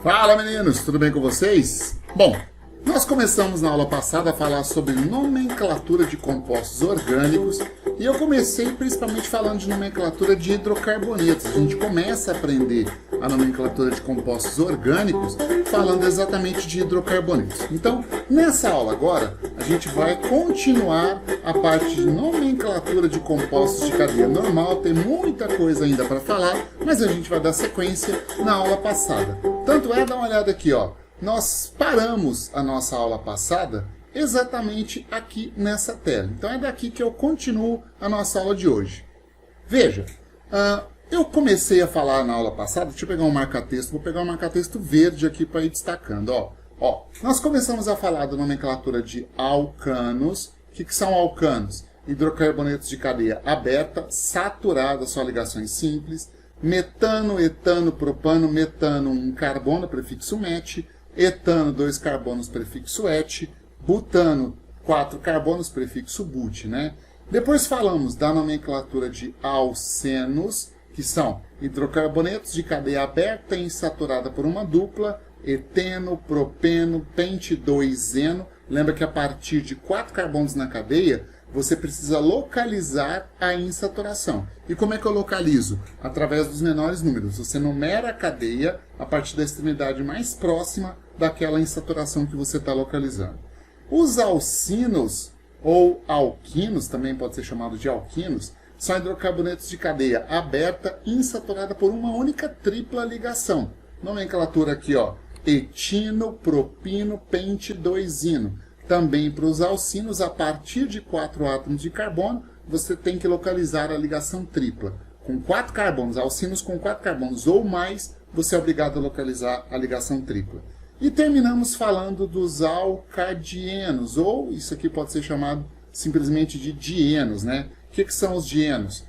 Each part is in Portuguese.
Fala meninos, tudo bem com vocês? Bom, nós começamos na aula passada a falar sobre nomenclatura de compostos orgânicos e eu comecei principalmente falando de nomenclatura de hidrocarbonetos. A gente começa a aprender a nomenclatura de compostos orgânicos falando exatamente de hidrocarbonetos. Então, nessa aula agora, a gente vai continuar a parte de nomenclatura de compostos de cadeia normal. Tem muita coisa ainda para falar, mas a gente vai dar sequência na aula passada. Tanto é, dá uma olhada aqui, ó. Nós paramos a nossa aula passada exatamente aqui nessa tela. Então é daqui que eu continuo a nossa aula de hoje. Veja, eu comecei a falar na aula passada, deixa eu pegar um marca-texto, vou pegar um marca-texto verde aqui para ir destacando. Ó, nós começamos a falar da nomenclatura de alcanos. O que são alcanos? Hidrocarbonetos de cadeia aberta, saturada, só ligações simples. Metano, etano, propano, metano, um carbono, prefixo met. Etano, 2 carbonos, prefixo et. Butano, 4 carbonos, prefixo but, né? Depois falamos da nomenclatura de alcenos, que são hidrocarbonetos de cadeia aberta e insaturada por uma dupla, eteno, propeno, pente-2-eno. Lembra que a partir de 4 carbonos na cadeia, você precisa localizar a insaturação. E como é que eu localizo? Através dos menores números. Você numera a cadeia a partir da extremidade mais próxima daquela insaturação que você está localizando. Os alcinos, ou alquinos, também pode ser chamado de alquinos, são hidrocarbonetos de cadeia aberta insaturada por uma única tripla ligação. Nomenclatura aqui, ó, etino, propino, pente-2-ino. Também para os alcinos, a partir de 4 átomos de carbono, você tem que localizar a ligação tripla. Com 4 carbonos, alcinos com 4 carbonos ou mais, você é obrigado a localizar a ligação tripla. E terminamos falando dos alcadienos, ou isso aqui pode ser chamado simplesmente de dienos, né? O que são os dienos?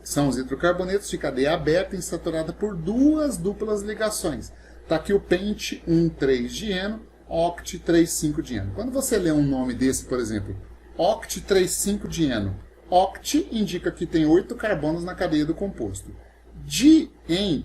São os hidrocarbonetos de cadeia aberta insaturada por 2 duplas ligações. Está aqui o pente 1,3-dieno, oct 3,5-dieno. Quando você lê um nome desse, por exemplo, oct 3,5-dieno, oct indica que tem 8 carbonos na cadeia do composto. Dien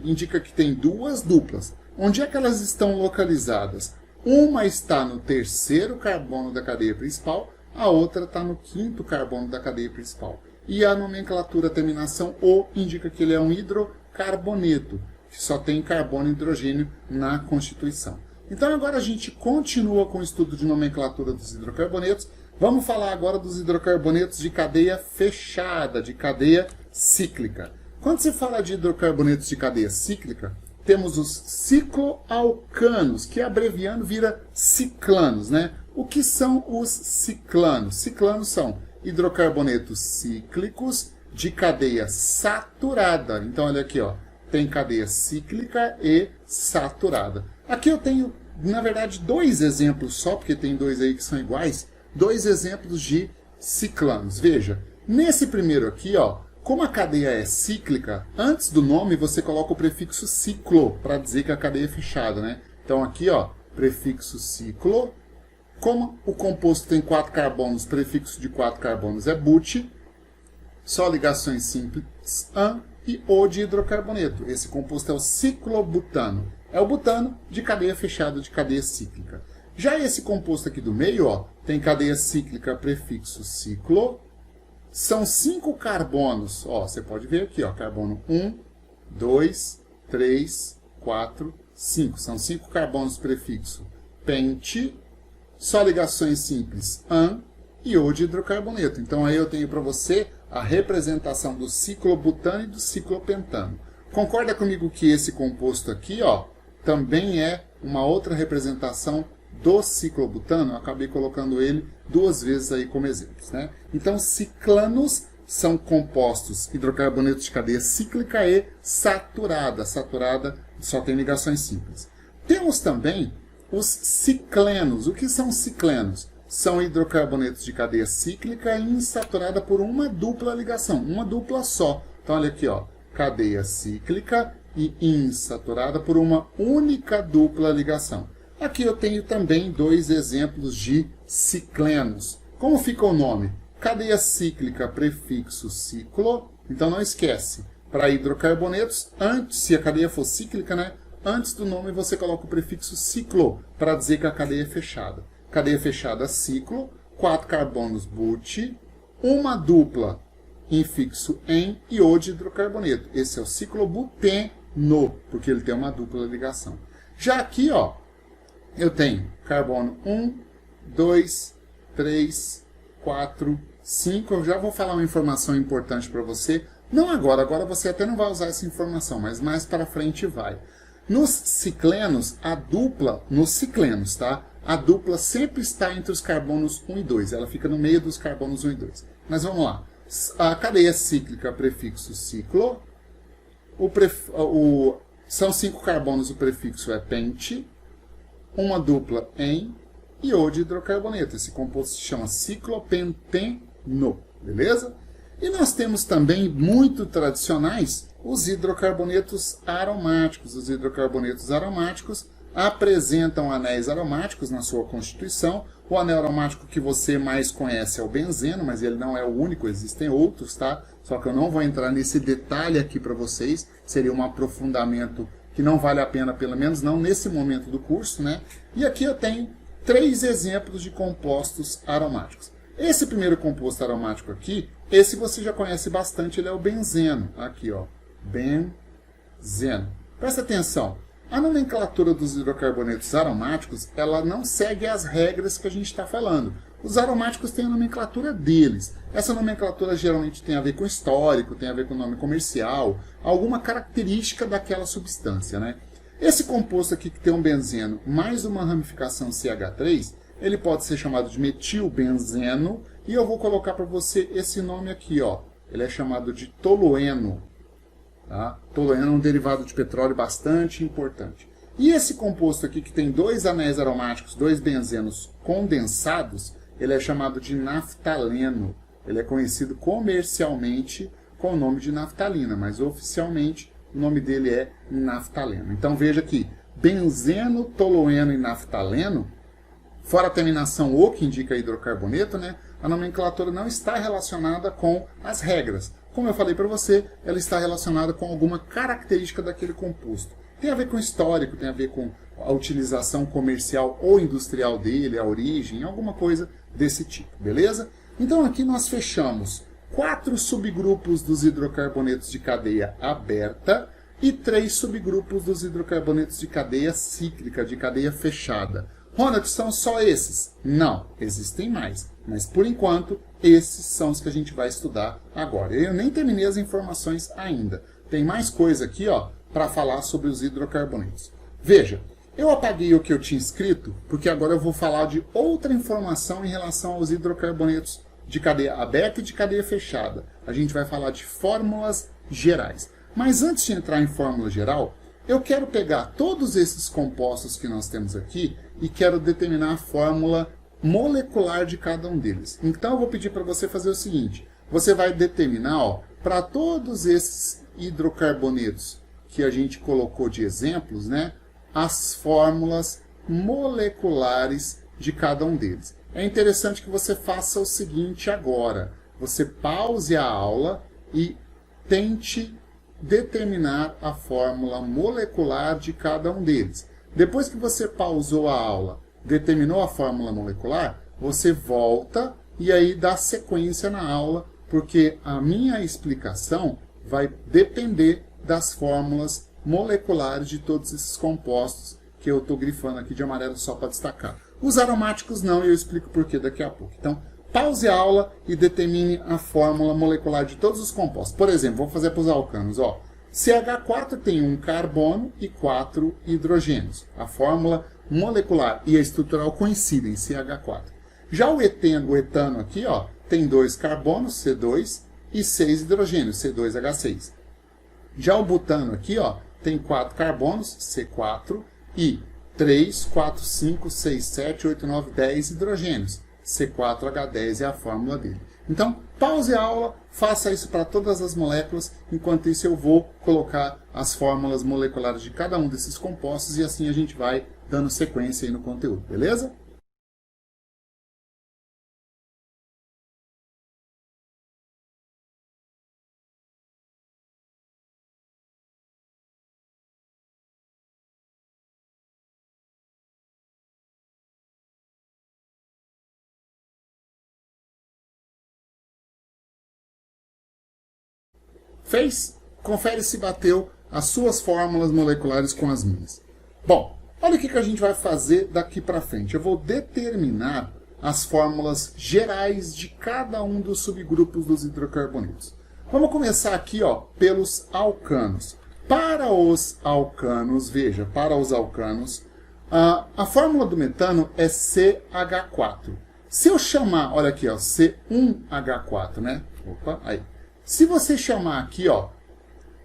indica que tem 2 duplas. Onde é que elas estão localizadas? Uma está no 3º carbono da cadeia principal, a outra está no 5º carbono da cadeia principal. E a nomenclatura terminação O indica que ele é um hidrocarboneto, que só tem carbono e hidrogênio na constituição. Então agora a gente continua com o estudo de nomenclatura dos hidrocarbonetos. Vamos falar agora dos hidrocarbonetos de cadeia fechada, de cadeia cíclica. Quando se fala de hidrocarbonetos de cadeia cíclica, temos os cicloalcanos, que abreviando vira ciclanos, né? O que são os ciclanos? Ciclanos são hidrocarbonetos cíclicos de cadeia saturada. Então olha aqui, ó, tem cadeia cíclica e saturada. Aqui eu tenho, na verdade, 2 exemplos só, porque tem 2 aí que são iguais, 2 exemplos de ciclanos. Veja, nesse primeiro aqui, ó, como a cadeia é cíclica, antes do nome você coloca o prefixo ciclo, para dizer que a cadeia é fechada, né? Então aqui, ó, prefixo ciclo. Como o composto tem 4 carbonos, prefixo de 4 carbonos é but, só ligações simples, an e O de hidrocarboneto. Esse composto é o ciclobutano. É o butano de cadeia fechada, de cadeia cíclica. Já esse composto aqui do meio, ó, tem cadeia cíclica, prefixo ciclo. São 5 carbonos. Ó, você pode ver aqui, ó, carbono 1, 2, 3, 4, 5. São 5 carbonos, prefixo pente. Só ligações simples, an e O de hidrocarboneto. Então aí eu tenho para você a representação do ciclobutano e do ciclopentano. Concorda comigo que esse composto aqui, ó, também é uma outra representação do ciclobutano? Eu acabei colocando ele 2 vezes aí como exemplos, né? Então, ciclanos são compostos hidrocarbonetos de cadeia cíclica e saturada. Saturada só tem ligações simples. Temos também os ciclenos. O que são ciclenos? São hidrocarbonetos de cadeia cíclica e insaturada por uma dupla ligação, uma dupla só. Então, olha aqui, ó, cadeia cíclica e insaturada por uma única dupla ligação. Aqui eu tenho também 2 exemplos de ciclenos. Como fica o nome? Cadeia cíclica, prefixo ciclo. Então não esquece, para hidrocarbonetos, antes, se a cadeia for cíclica, né, Antes do nome você coloca o prefixo ciclo, para dizer que a cadeia é fechada. Cadeia fechada ciclo, 4 carbonos but, uma dupla infixo em e o de hidrocarboneto. Esse é o ciclobuteno, porque ele tem uma dupla ligação. Já aqui, ó, eu tenho carbono 1, 2, 3, 4, 5. Eu já vou falar uma informação importante para você. Não agora, agora você até não vai usar essa informação, mas mais para frente vai. Nos ciclenos, a dupla, nos ciclenos, tá? A dupla sempre está entre os carbonos 1 e 2. Ela fica no meio dos carbonos 1 e 2. Mas vamos lá. A cadeia cíclica, prefixo ciclo. São 5 carbonos, o prefixo é pente. Uma dupla em e o de hidrocarboneto. Esse composto se chama ciclopenteno. Beleza? E nós temos também, muito tradicionais, os hidrocarbonetos aromáticos. Os hidrocarbonetos aromáticos apresentam anéis aromáticos na sua constituição. O anel aromático que você mais conhece é o benzeno, mas ele não é o único, existem outros, tá? Só que eu não vou entrar nesse detalhe aqui para vocês, seria um aprofundamento que não vale a pena, pelo menos não nesse momento do curso, né? E aqui eu tenho 3 exemplos de compostos aromáticos. Esse primeiro composto aromático aqui, esse você já conhece bastante, ele é o benzeno. Aqui, ó, benzeno. Presta atenção, a nomenclatura dos hidrocarbonetos aromáticos, ela não segue as regras que a gente está falando. Os aromáticos têm a nomenclatura deles. Essa nomenclatura geralmente tem a ver com histórico, tem a ver com nome comercial, alguma característica daquela substância, né? Esse composto aqui que tem um benzeno mais uma ramificação CH3, ele pode ser chamado de metilbenzeno, e eu vou colocar para você esse nome aqui, ó. Ele é chamado de tolueno. Tá? Tolueno é um derivado de petróleo bastante importante. E esse composto aqui que tem 2 anéis aromáticos, 2 benzenos condensados, ele é chamado de naftaleno. Ele é conhecido comercialmente com o nome de naftalina, mas oficialmente o nome dele é naftaleno. Então veja aqui, benzeno, tolueno e naftaleno, fora a terminação O, que indica hidrocarboneto, né, a nomenclatura não está relacionada com as regras. Como eu falei para você, ela está relacionada com alguma característica daquele composto. Tem a ver com histórico, tem a ver com a utilização comercial ou industrial dele, a origem, alguma coisa desse tipo, beleza? Então aqui nós fechamos 4 subgrupos dos hidrocarbonetos de cadeia aberta e 3 subgrupos dos hidrocarbonetos de cadeia cíclica, de cadeia fechada. Ronald, são só esses? Não, existem mais. Mas, por enquanto, esses são os que a gente vai estudar agora. Eu nem terminei as informações ainda. Tem mais coisa aqui, ó, para falar sobre os hidrocarbonetos. Veja, eu apaguei o que eu tinha escrito, porque agora eu vou falar de outra informação em relação aos hidrocarbonetos de cadeia aberta e de cadeia fechada. A gente vai falar de fórmulas gerais. Mas antes de entrar em fórmula geral, eu quero pegar todos esses compostos que nós temos aqui e quero determinar a fórmula molecular de cada um deles. Então eu vou pedir para você fazer o seguinte, você vai determinar, ó, para todos esses hidrocarbonetos que a gente colocou de exemplos, né, as fórmulas moleculares de cada um deles. É interessante que você faça o seguinte agora, você pause a aula e tente determinar a fórmula molecular de cada um deles. Depois que você pausou a aula, determinou a fórmula molecular, você volta e aí dá sequência na aula, porque a minha explicação vai depender das fórmulas moleculares de todos esses compostos que eu estou grifando aqui de amarelo só para destacar. Os aromáticos não, e eu explico por que daqui a pouco. Então, pause a aula e determine a fórmula molecular de todos os compostos. Por exemplo, vou fazer para os alcanos. Ó. CH4 tem um carbono e 4 hidrogênios. A fórmula molecular e a estrutural coincidem, CH4. Já o etano aqui, ó, tem 2 carbonos, C2, e 6 hidrogênios, C2H6. Já o butano aqui, ó, tem 4 carbonos, C4, e 3, 4, 5, 6, 7, 8, 9, 10 hidrogênios. C4H10 é a fórmula dele. Então, pause a aula, faça isso para todas as moléculas, enquanto isso eu vou colocar as fórmulas moleculares de cada um desses compostos e assim a gente vai dando sequência aí no conteúdo, beleza? Fez? Confere se bateu as suas fórmulas moleculares com as minhas. Bom, olha o que a gente vai fazer daqui para frente. Eu vou determinar as fórmulas gerais de cada um dos subgrupos dos hidrocarbonetos. Vamos começar aqui, ó, pelos alcanos. Para os alcanos, veja, para os alcanos, a fórmula do metano é CH4. Se eu chamar, olha aqui, ó, C1H4, né? Opa, aí. Se você chamar aqui, ó,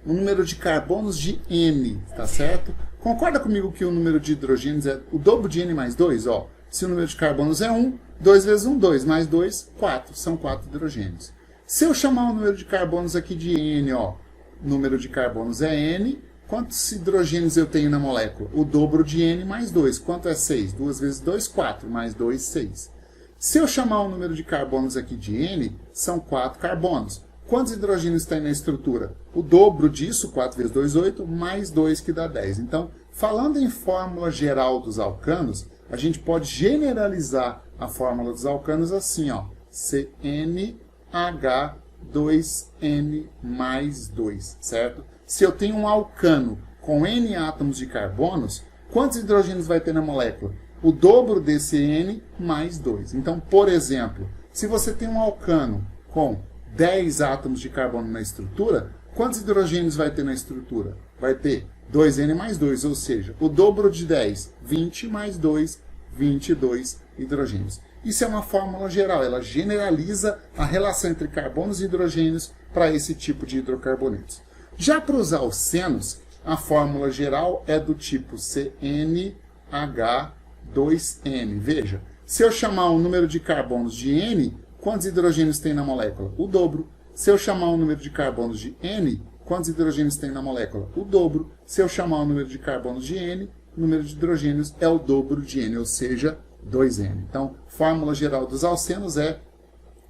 o número de carbonos de N, tá certo? Concorda comigo que o número de hidrogênios é o dobro de N mais 2, ó? Se o número de carbonos é 1, 2 vezes 1, 2, mais 2, 4. São 4 hidrogênios. Se eu chamar o número de carbonos aqui de N, ó, número de carbonos é N, quantos hidrogênios eu tenho na molécula? O dobro de N mais 2. Quanto é 6? 2 vezes 2, 4, mais 2, 6. Se eu chamar o número de carbonos aqui de N, são 4 carbonos. Quantos hidrogênios tem na estrutura? O dobro disso, 4 vezes 2, 8, mais 2, que dá 10. Então, falando em fórmula geral dos alcanos, a gente pode generalizar a fórmula dos alcanos assim, ó, CnH2n mais 2, certo? Se eu tenho um alcano com N átomos de carbonos, quantos hidrogênios vai ter na molécula? O dobro desse N mais 2. Então, por exemplo, se você tem um alcano com 10 átomos de carbono na estrutura, quantos hidrogênios vai ter na estrutura? Vai ter 2N mais 2, ou seja, o dobro de 10, 20 mais 2, 22 hidrogênios. Isso é uma fórmula geral, ela generaliza a relação entre carbonos e hidrogênios para esse tipo de hidrocarbonetos. Já para os alcenos, a fórmula geral é do tipo CnH2n. Veja, se eu chamar o número de carbonos de N, quantos hidrogênios tem na molécula? O dobro. Se eu chamar o número de carbonos de N, quantos hidrogênios tem na molécula? O dobro. Se eu chamar o número de carbonos de N, o número de hidrogênios é o dobro de N, ou seja, 2N. Então, fórmula geral dos alcenos é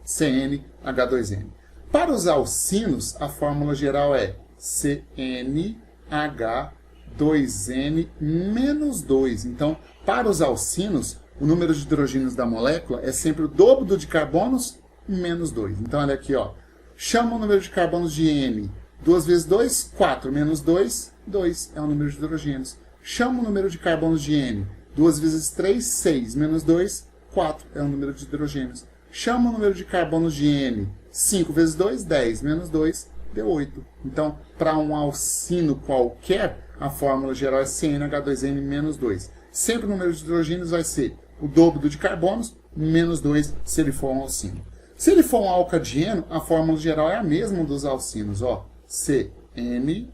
CnH2n. Para os alcinos, a fórmula geral é CnH2n menos 2. Então, para os alcinos, o número de hidrogênios da molécula é sempre o dobro do de carbonos menos 2. Então, olha aqui, ó. Chama o número de carbonos de N. 2 vezes 2, 4. Menos 2, 2 é o número de hidrogênios. Chama o número de carbonos de N. 2 vezes 3, 6. Menos 2, 4 é o número de hidrogênios. Chama o número de carbonos de N. 5 vezes 2, 10. Menos 2, deu 8. Então, para um alcino qualquer, a fórmula geral é CnH2n menos 2. Sempre o número de hidrogênios vai ser o dobro do de carbonos, menos 2 se ele for um alcino. Se ele for um alcadieno, a fórmula geral é a mesma dos alcinos, ó. CnH,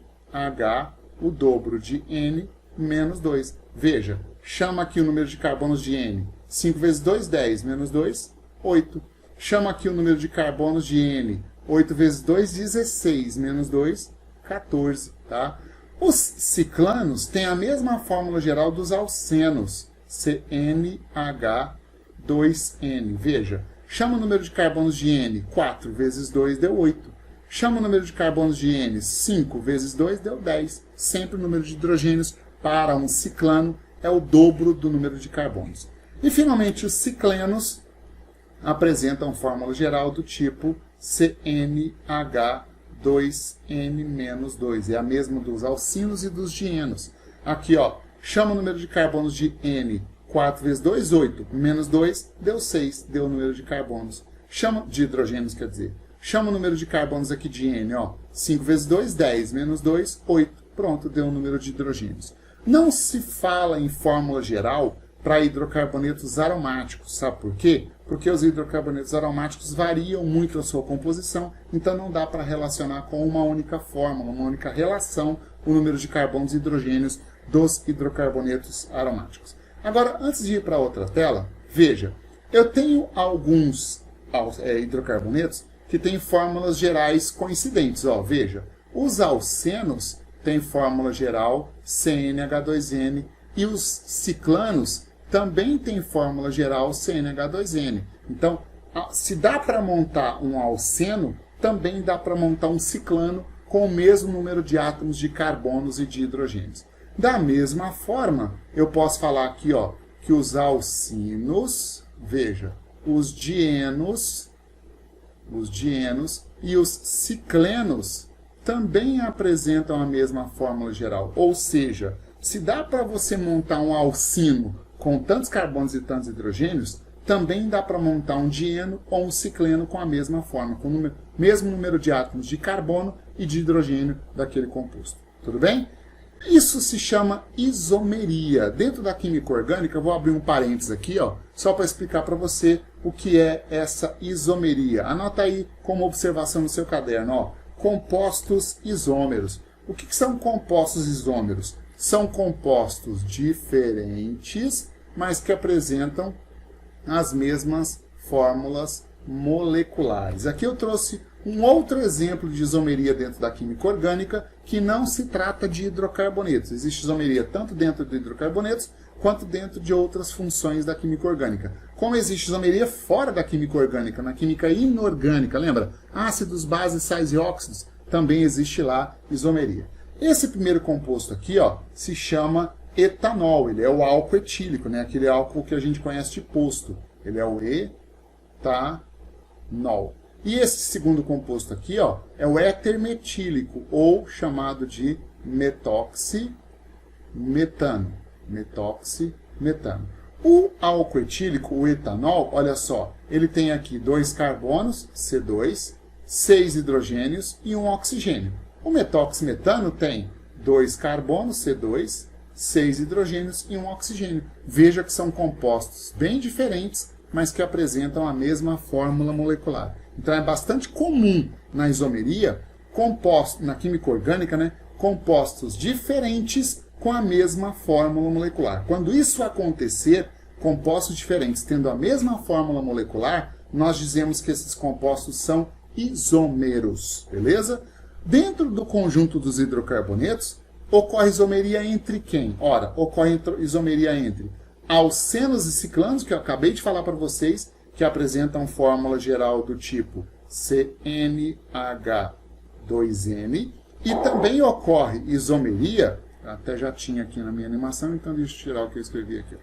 o dobro de N, menos 2. Veja, chama aqui o número de carbonos de N. 5 vezes 2, 10, menos 2, 8. Chama aqui o número de carbonos de N. 8 vezes 2, 16, menos 2, 14, tá? Os ciclanos têm a mesma fórmula geral dos alcenos, CnH2n. Veja, chama o número de carbonos de N, 4 vezes 2 deu 8. Chama o número de carbonos de N, 5 vezes 2 deu 10. Sempre o número de hidrogênios para um ciclano é o dobro do número de carbonos. E, finalmente, os ciclenos apresentam fórmula geral do tipo CnH2n-2. É a mesma dos alcinos e dos dienos. Aqui, ó, chama o número de carbonos de N. 4 vezes 2, 8. Menos 2, deu 6. Deu o número de carbonos. Chama, de hidrogênios, quer dizer. Chama o número de carbonos aqui de N, ó. 5 vezes 2, 10. Menos 2, 8. Pronto, deu o número de hidrogênios. Não se fala em fórmula geral para hidrocarbonetos aromáticos. Sabe por quê? Porque os hidrocarbonetos aromáticos variam muito a sua composição, então não dá para relacionar com uma única fórmula, uma única relação, o número de carbonos e hidrogênios dos hidrocarbonetos aromáticos. Agora, antes de ir para outra tela, veja, eu tenho alguns hidrocarbonetos que têm fórmulas gerais coincidentes. Ó, veja, os alcenos têm fórmula geral CnH2n e os ciclanos também têm fórmula geral CnH2n. Então, se dá para montar um alceno, também dá para montar um ciclano com o mesmo número de átomos de carbonos e de hidrogênios. Da mesma forma, eu posso falar aqui, ó, que os alcinos, veja, os dienos e os ciclenos também apresentam a mesma fórmula geral. Ou seja, se dá para você montar um alcino com tantos carbonos e tantos hidrogênios, também dá para montar um dieno ou um cicleno com a mesma forma, com o mesmo número de átomos de carbono e de hidrogênio daquele composto. Tudo bem? Isso se chama isomeria. Dentro da química orgânica, eu vou abrir um parênteses aqui, ó, só para explicar para você o que é essa isomeria. Anota aí como observação no seu caderno, ó, compostos isômeros. O que são compostos isômeros? São compostos diferentes, mas que apresentam as mesmas fórmulas moleculares. Aqui eu trouxe um outro exemplo de isomeria dentro da química orgânica, que não se trata de hidrocarbonetos. Existe isomeria tanto dentro de hidrocarbonetos, quanto dentro de outras funções da química orgânica. Como existe isomeria fora da química orgânica, na química inorgânica, lembra? Ácidos, bases, sais e óxidos, também existe lá isomeria. Esse primeiro composto aqui, ó, se chama etanol. Ele é o álcool etílico, né? Aquele álcool que a gente conhece de posto. Ele é o etanol. E esse segundo composto aqui, ó, é o éter metílico, ou chamado de metoximetano. Metoximetano. O álcool etílico, o etanol, olha só, ele tem aqui 2 carbonos, C2, 6 hidrogênios e um oxigênio. O metoximetano tem 2 carbonos, C2, 6 hidrogênios e um oxigênio. Veja que são compostos bem diferentes, mas que apresentam a mesma fórmula molecular. Então é bastante comum na isomeria, na química orgânica, né, compostos diferentes com a mesma fórmula molecular. Quando isso acontecer, compostos diferentes tendo a mesma fórmula molecular, nós dizemos que esses compostos são isômeros, beleza? Dentro do conjunto dos hidrocarbonetos, ocorre isomeria entre quem? Ora, ocorre isomeria entre alcenos e ciclanos, que eu acabei de falar para vocês, que apresentam fórmula geral do tipo CnH2n, e também ocorre isomeria, até já tinha aqui na minha animação, então deixa eu tirar o que eu escrevi aqui.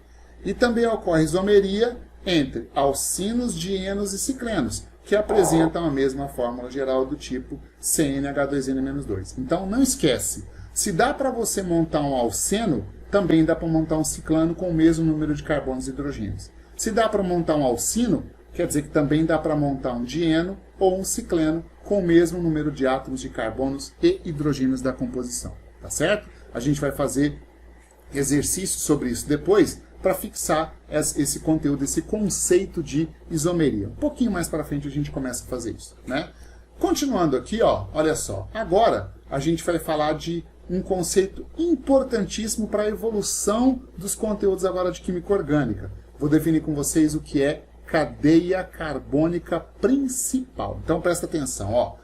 E também ocorre isomeria entre alcinos, dienos e ciclenos, que apresentam a mesma fórmula geral do tipo CnH2n-2. Então não esquece, se dá para você montar um alceno, também dá para montar um ciclano com o mesmo número de carbonos e hidrogênios. Se dá para montar um alcino, quer dizer que também dá para montar um dieno ou um cicleno com o mesmo número de átomos de carbonos e hidrogênios da composição. Tá certo? A gente vai fazer exercícios sobre isso depois para fixar esse conteúdo, esse conceito de isomeria. Um pouquinho mais para frente a gente começa a fazer isso, né? Continuando aqui, ó, olha só. Agora a gente vai falar de um conceito importantíssimo para a evolução dos conteúdos agora de química orgânica. Vou definir com vocês o que é cadeia carbônica principal. Então presta atenção, ó.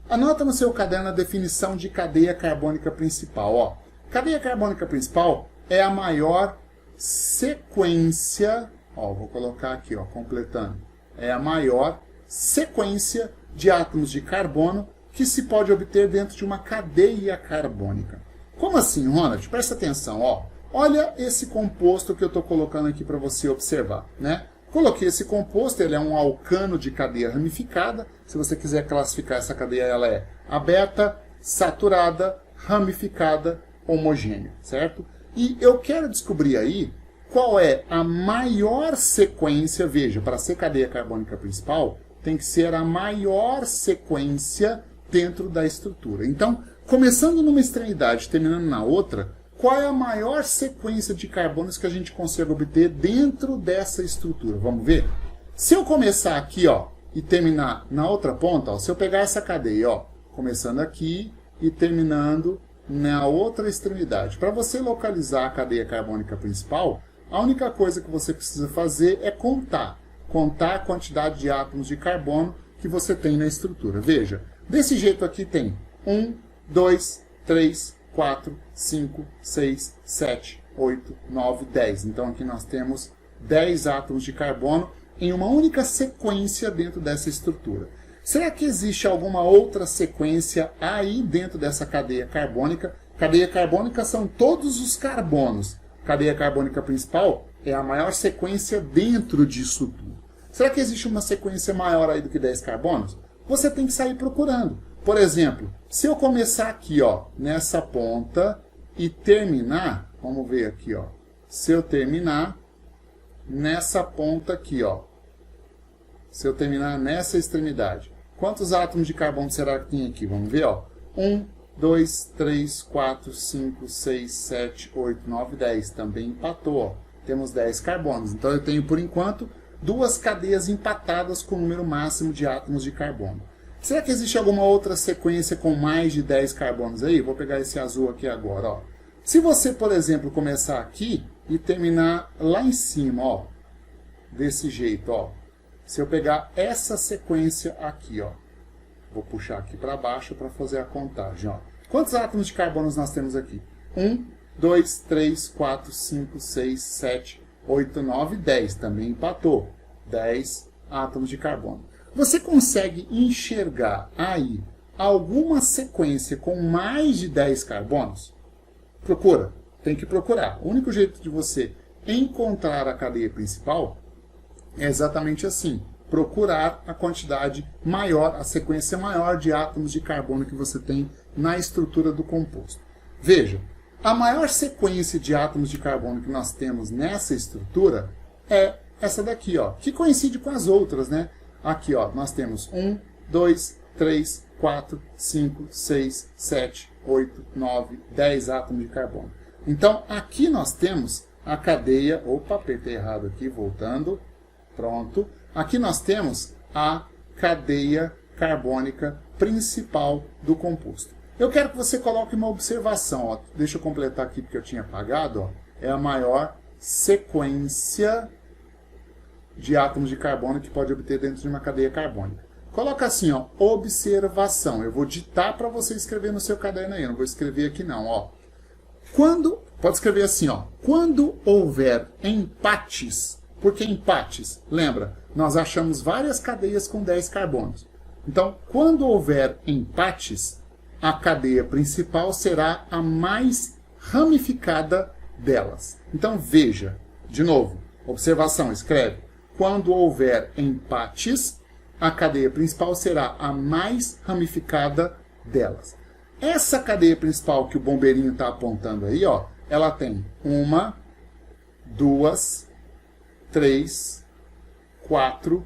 Anota no seu caderno a definição de cadeia carbônica principal, ó. Cadeia carbônica principal é a maior sequência, ó, vou colocar aqui, ó, completando. É a maior sequência de átomos de carbono que se pode obter dentro de uma cadeia carbônica. Como assim, Ronald? Presta atenção, ó. Olha esse composto que eu estou colocando aqui para você observar, né? Coloquei esse composto, ele é um alcano de cadeia ramificada. Se você quiser classificar essa cadeia, ela é aberta, saturada, ramificada, homogênea, certo? E eu quero descobrir aí qual é a maior sequência, veja, para ser cadeia carbônica principal, tem que ser a maior sequência dentro da estrutura. Então, começando numa extremidade, terminando na outra, qual é a maior sequência de carbonos que a gente consegue obter dentro dessa estrutura? Vamos ver? Se eu começar aqui, ó, e terminar na outra ponta, ó, se eu pegar essa cadeia, ó, começando aqui e terminando na outra extremidade. Para você localizar a cadeia carbônica principal, a única coisa que você precisa fazer é contar a quantidade de átomos de carbono que você tem na estrutura. Veja, desse jeito aqui tem 1, 2, 3, 4, 5, 6, 7, 8, 9, 10. Então aqui nós temos 10 átomos de carbono em uma única sequência dentro dessa estrutura. Será que existe alguma outra sequência aí dentro dessa cadeia carbônica? Cadeia carbônica são todos os carbonos. Cadeia carbônica principal é a maior sequência dentro disso tudo. Será que existe uma sequência maior aí do que 10 carbonos? você tem que sair procurando. Por exemplo, se eu começar aqui, ó, nessa ponta e terminar, vamos ver aqui, ó. Se eu terminar nessa ponta aqui, ó. Se eu terminar nessa extremidade, quantos átomos de carbono será que tem aqui? Vamos ver, ó. 1, 2, 3, 4, 5, 6, 7, 8, 9, 10. Também empatou, ó. Temos 10 carbonos. Então eu tenho, por enquanto, duas cadeias empatadas com o número máximo de átomos de carbono. Será que existe alguma outra sequência com mais de 10 carbonos aí? Vou pegar esse azul aqui agora, ó. Se você, por exemplo, começar aqui e terminar lá em cima, ó, desse jeito, ó. Se eu pegar essa sequência aqui, ó, vou puxar aqui para baixo para fazer a contagem, ó. Quantos átomos de carbono nós temos aqui? 1, 2, 3, 4, 5, 6, 7, 8, 9, 10. Também empatou. 10 átomos de carbono. Você consegue enxergar aí alguma sequência com mais de 10 carbonos? Procura. Tem que procurar. O único jeito de você encontrar a cadeia principal é exatamente assim. Procurar a quantidade maior, a sequência maior de átomos de carbono que você tem na estrutura do composto. Veja, a maior sequência de átomos de carbono que nós temos nessa estrutura é essa daqui, ó, que coincide com as outras, né? Aqui, ó, nós temos 1, 2, 3, 4, 5, 6, 7, 8, 9, 10 átomos de carbono. Então, aqui nós temos a cadeia... Opa, apertei errado aqui, voltando. Pronto. Aqui nós temos a cadeia carbônica principal do composto. Eu quero que você coloque uma observação. Ó. Deixa eu completar aqui porque eu tinha apagado. Ó. É a maior sequência de átomos de carbono que pode obter dentro de uma cadeia carbônica. Coloca assim, ó, observação. Eu vou ditar para você escrever no seu caderno aí. Eu não vou escrever aqui não. Ó. Pode escrever assim, ó. Quando houver empates... Por que empates? Lembra, nós achamos várias cadeias com 10 carbonos. Então, quando houver empates, a cadeia principal será a mais ramificada delas. Então, veja, de novo, observação, escreve. Quando houver empates, a cadeia principal será a mais ramificada delas. Essa cadeia principal que o bombeirinho está apontando aí, ó, ela tem 1, 2, 3, 4,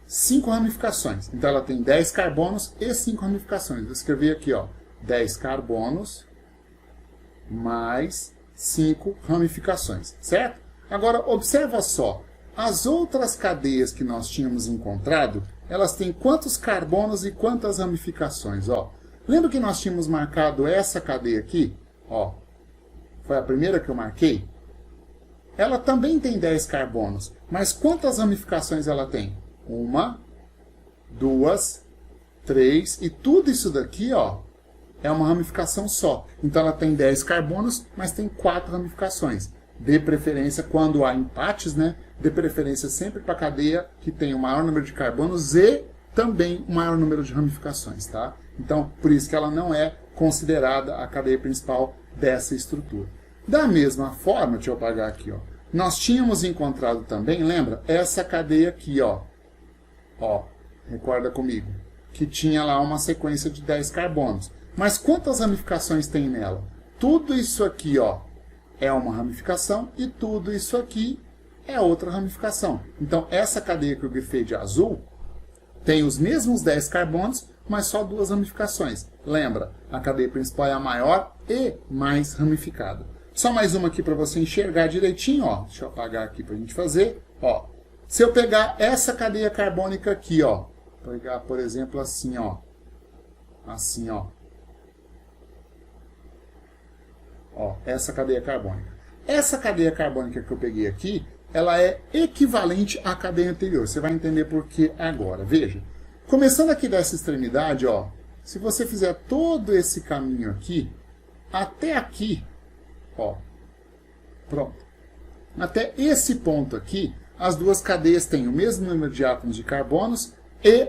5 ramificações. Então ela tem 10 carbonos e 5 ramificações. Vou escrever aqui, ó, 10 carbonos mais 5 ramificações, certo? Agora observa só, as outras cadeias que nós tínhamos encontrado, elas têm quantos carbonos e quantas ramificações, ó? Lembra que nós tínhamos marcado essa cadeia aqui, ó? Foi a primeira que eu marquei. Ela também tem 10 carbonos, mas quantas ramificações ela tem? 1, 2, 3, e tudo isso daqui, ó, é uma ramificação só. Então ela tem 10 carbonos, mas tem 4 ramificações. Dê preferência, quando há empates, né? Dê preferência sempre para a cadeia que tem o maior número de carbonos e também o maior número de ramificações, tá? Então, por isso que ela não é considerada a cadeia principal dessa estrutura. Da mesma forma, deixa eu apagar aqui, ó. Nós tínhamos encontrado também, lembra? Essa cadeia aqui, ó. Ó, recorda comigo. Que tinha lá uma sequência de 10 carbonos. Mas quantas ramificações tem nela? Tudo isso aqui, ó, é uma ramificação e tudo isso aqui é outra ramificação. Então, essa cadeia que eu grifei de azul tem os mesmos 10 carbonos, mas só 2 ramificações. Lembra, a cadeia principal é a maior e mais ramificada. Só mais uma aqui para você enxergar direitinho, ó. Deixa eu apagar aqui para a gente fazer, ó. Se eu pegar essa cadeia carbônica aqui, ó, pegar, por exemplo, assim, ó. Assim, ó. Ó, essa cadeia carbônica. Essa cadeia carbônica que eu peguei aqui, ela é equivalente à cadeia anterior. Você vai entender por que agora. Veja, começando aqui dessa extremidade, ó, se você fizer todo esse caminho aqui, até aqui, ó, pronto. Até esse ponto aqui, as duas cadeias têm o mesmo número de átomos de carbonos e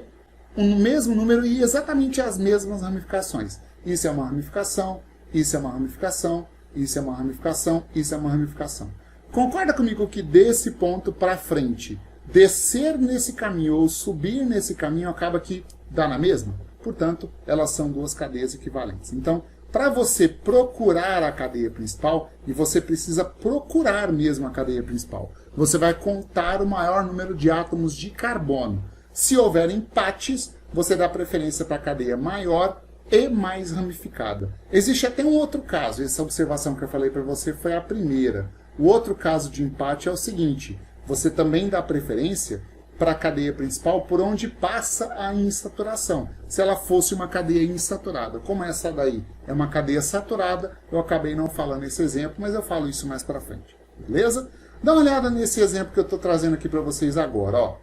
o mesmo número e exatamente as mesmas ramificações. Isso é uma ramificação, isso é uma ramificação, isso é uma ramificação, isso é uma ramificação. Concorda comigo que desse ponto para frente, descer nesse caminho ou subir nesse caminho acaba que dá na mesma. Portanto, elas são duas cadeias equivalentes. Então, para você procurar a cadeia principal, e você precisa procurar mesmo a cadeia principal, você vai contar o maior número de átomos de carbono. Se houver empates, você dá preferência para a cadeia maior e mais ramificada. Existe até um outro caso, essa observação que eu falei para você foi a primeira. O outro caso de empate é o seguinte, você também dá preferência para a cadeia principal por onde passa a insaturação. Se ela fosse uma cadeia insaturada, como essa daí é uma cadeia saturada, eu acabei não falando esse exemplo, mas eu falo isso mais para frente. Beleza? Dá uma olhada nesse exemplo que eu estou trazendo aqui para vocês agora. Ó.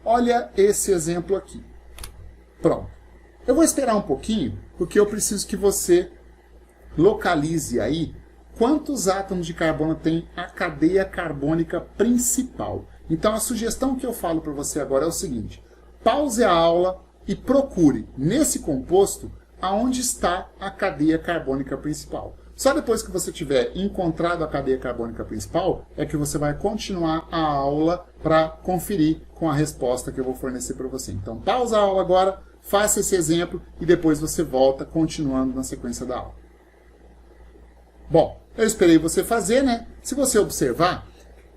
Olha esse exemplo aqui. Pronto. Eu vou esperar um pouquinho, porque eu preciso que você localize aí quantos átomos de carbono tem a cadeia carbônica principal. Então a sugestão que eu falo para você agora é o seguinte, pause a aula e procure nesse composto aonde está a cadeia carbônica principal. Só depois que você tiver encontrado a cadeia carbônica principal é que você vai continuar a aula para conferir com a resposta que eu vou fornecer para você. Então pausa a aula agora, faça esse exemplo e depois você volta continuando na sequência da aula. Bom, eu esperei você fazer, né? Se você observar,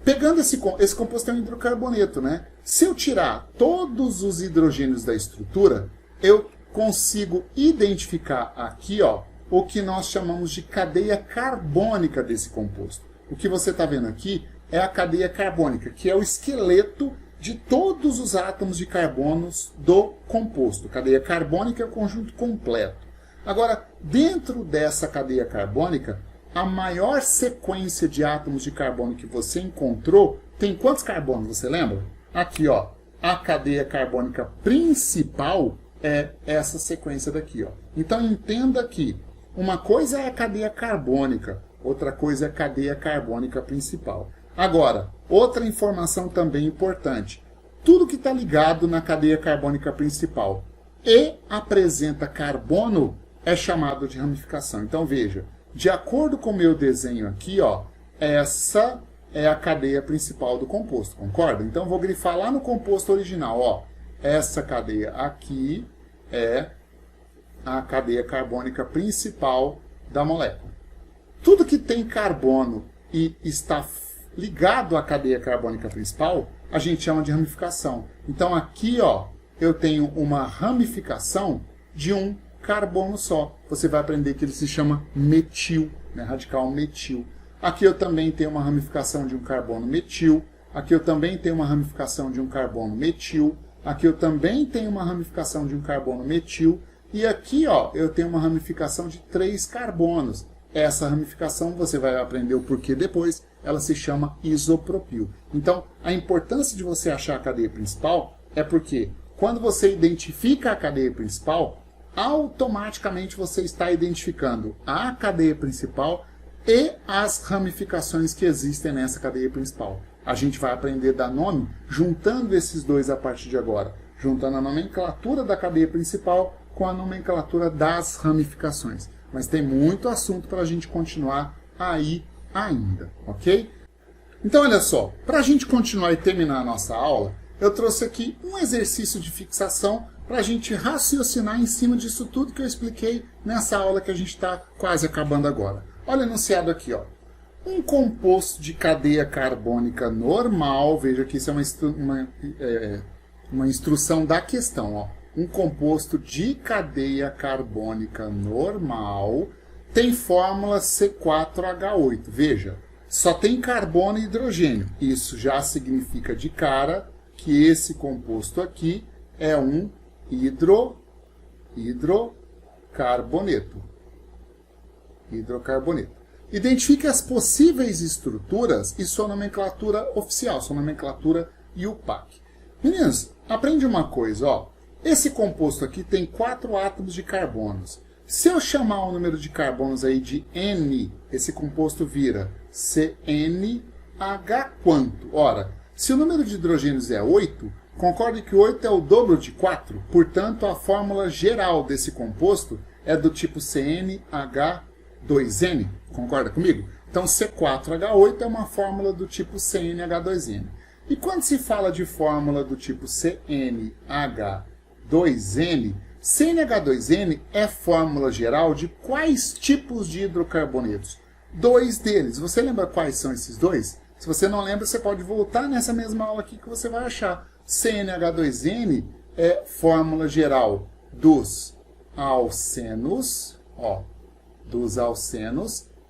pegando esse composto é um hidrocarboneto, né? Se eu tirar todos os hidrogênios da estrutura, eu consigo identificar aqui, ó, o que nós chamamos de cadeia carbônica desse composto. O que você está vendo aqui é a cadeia carbônica, que é o esqueleto de todos os átomos de carbonos do composto. Cadeia carbônica é o conjunto completo. Agora, dentro dessa cadeia carbônica, a maior sequência de átomos de carbono que você encontrou tem quantos carbonos, você lembra? Aqui, ó, a cadeia carbônica principal é essa sequência daqui, ó. Então entenda que uma coisa é a cadeia carbônica, outra coisa é a cadeia carbônica principal. Agora, outra informação também importante. Tudo que está ligado na cadeia carbônica principal e apresenta carbono é chamado de ramificação. Então veja, de acordo com o meu desenho aqui, ó, essa é a cadeia principal do composto, concorda? Então vou grifar lá no composto original, ó, essa cadeia aqui é a cadeia carbônica principal da molécula. Tudo que tem carbono e está ligado à cadeia carbônica principal, a gente chama de ramificação. Então aqui, ó, eu tenho uma ramificação de um carbono só. Você vai aprender que ele se chama metil, né? Radical metil. Aqui eu também tenho uma ramificação de um carbono metil. Aqui eu também tenho uma ramificação de um carbono metil. Aqui eu também tenho uma ramificação de um carbono metil. E aqui, ó, eu tenho uma ramificação de 3 carbonos. Essa ramificação, você vai aprender o porquê depois, ela se chama isopropil. Então, a importância de você achar a cadeia principal é porque quando você identifica a cadeia principal, automaticamente você está identificando a cadeia principal e as ramificações que existem nessa cadeia principal. A gente vai aprender a dar nome juntando esses dois a partir de agora, juntando a nomenclatura da cadeia principal com a nomenclatura das ramificações. Mas tem muito assunto para a gente continuar aí ainda, ok? Então olha só, para a gente continuar e terminar a nossa aula, eu trouxe aqui um exercício de fixação para a gente raciocinar em cima disso tudo que eu expliquei nessa aula que a gente está quase acabando agora. Olha o enunciado aqui, ó. Um composto de cadeia carbônica normal, veja que isso é uma instrução da questão, ó. Um composto de cadeia carbônica normal tem fórmula C4H8. Veja, só tem carbono e hidrogênio. Isso já significa de cara que esse composto aqui é um hidrocarboneto. Identifique as possíveis estruturas e sua nomenclatura oficial, sua nomenclatura IUPAC. Meninos, aprende uma coisa, ó. Esse composto aqui tem 4 átomos de carbonos. Se eu chamar o número de carbonos aí de N, esse composto vira CNH quanto? Ora, se o número de hidrogênios é 8, concorde que 8 é o dobro de 4. Portanto, a fórmula geral desse composto é do tipo CNH2N. Concorda comigo? Então, C4H8 é uma fórmula do tipo CNH2N. E quando se fala de fórmula do tipo CnH2n, CnH2n é fórmula geral de quais tipos de hidrocarbonetos? Dois deles. Você lembra quais são esses dois? Se você não lembra, você pode voltar nessa mesma aula aqui que você vai achar. CnH2n é fórmula geral dos alcenos,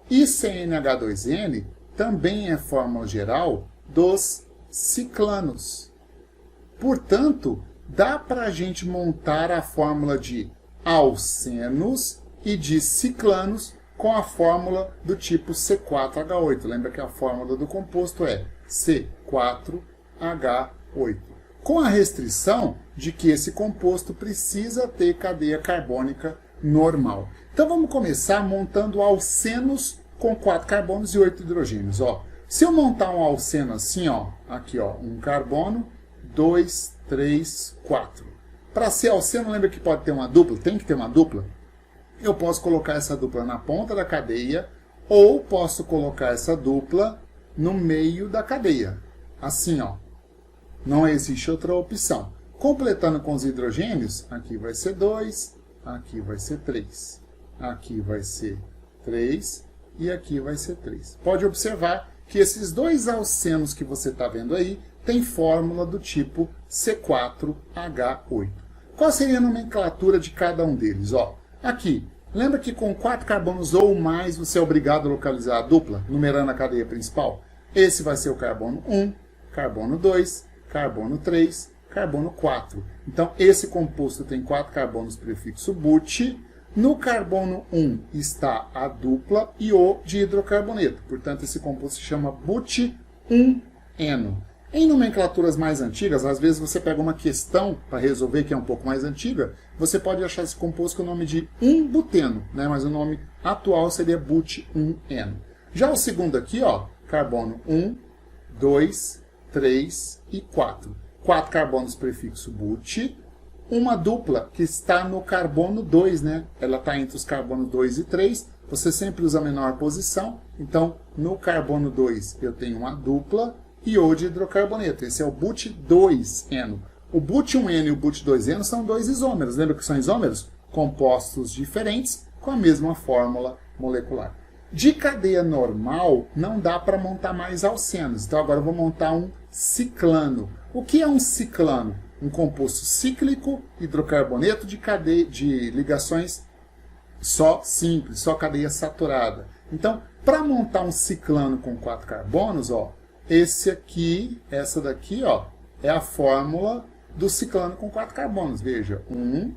e CnH2n também é fórmula geral dos ciclanos. Portanto, dá para a gente montar a fórmula de alcenos e de ciclanos com a fórmula do tipo C4H8. Lembra que a fórmula do composto é C4H8. Com a restrição de que esse composto precisa ter cadeia carbônica normal. Então vamos começar montando alcenos com 4 carbonos e 8 hidrogênios. Se eu montar um alceno assim, aqui, um carbono, 2, 3, 4. Para ser alceno, lembra que pode ter uma dupla? Tem que ter uma dupla. Eu posso colocar essa dupla na ponta da cadeia ou posso colocar essa dupla no meio da cadeia. Assim, Não existe outra opção. Completando com os hidrogênios, aqui vai ser 2, aqui vai ser 3. Aqui vai ser 3 e aqui vai ser 3. Pode observar que esses dois alcenos que você está vendo aí tem fórmula do tipo C4H8. Qual seria a nomenclatura de cada um deles? Aqui, lembra que com 4 carbonos ou mais você é obrigado a localizar a dupla, numerando a cadeia principal? Esse vai ser o carbono 1, carbono 2, carbono 3, carbono 4. Então, esse composto tem 4 carbonos prefixo but. No carbono 1 está a dupla e o de hidrocarboneto. Portanto, esse composto se chama but1eno. Em nomenclaturas mais antigas, às vezes você pega uma questão para resolver que é um pouco mais antiga, você pode achar esse composto com o nome de 1-buteno, mas o nome atual seria but1eno. Já o segundo aqui, carbono 1, 2, 3 e 4. 4 carbonos prefixo but. Uma dupla que está no carbono 2, Ela está entre os carbonos 2 e 3. Você sempre usa a menor posição. Então, no carbono 2 eu tenho uma dupla e o de hidrocarboneto. Esse é o but2eno. O but1eno e o but2eno são dois isômeros. Lembra que são isômeros? Compostos diferentes com a mesma fórmula molecular. De cadeia normal, não dá para montar mais alcenos. Então, agora eu vou montar um ciclano. O que é um ciclano? Um composto cíclico, hidrocarboneto de ligações só simples, só cadeia saturada. Então, para montar um ciclano com 4 carbonos, essa daqui, é a fórmula do ciclano com 4 carbonos. Veja, 1,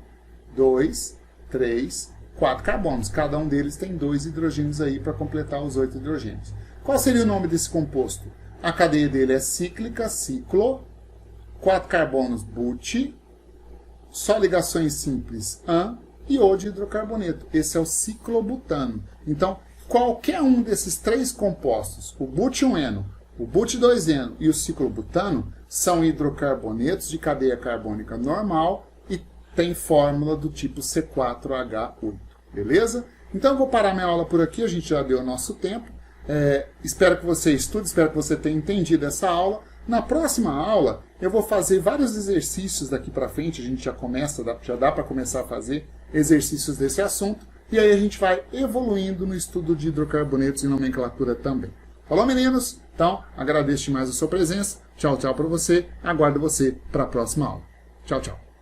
2, 3, 4 carbonos. Cada um deles tem 2 hidrogênios aí para completar os 8 hidrogênios. Qual seria o nome desse composto? A cadeia dele é cíclica, ciclo, 4 carbonos but, só ligações simples an e o de hidrocarboneto. Esse é o ciclobutano. Então, qualquer um desses 3 compostos, o but1eno, o but2eno e o ciclobutano, são hidrocarbonetos de cadeia carbônica normal e tem fórmula do tipo C4H8. Beleza? Então, eu vou parar minha aula por aqui. A gente já deu o nosso tempo. Espero que você estude, espero que você tenha entendido essa aula. Na próxima aula, eu vou fazer vários exercícios daqui para frente. A gente já dá para começar a fazer exercícios desse assunto. E aí a gente vai evoluindo no estudo de hidrocarbonetos e nomenclatura também. Falou, meninos? Então, agradeço demais a sua presença. Tchau, tchau para você. Aguardo você para a próxima aula. Tchau, tchau.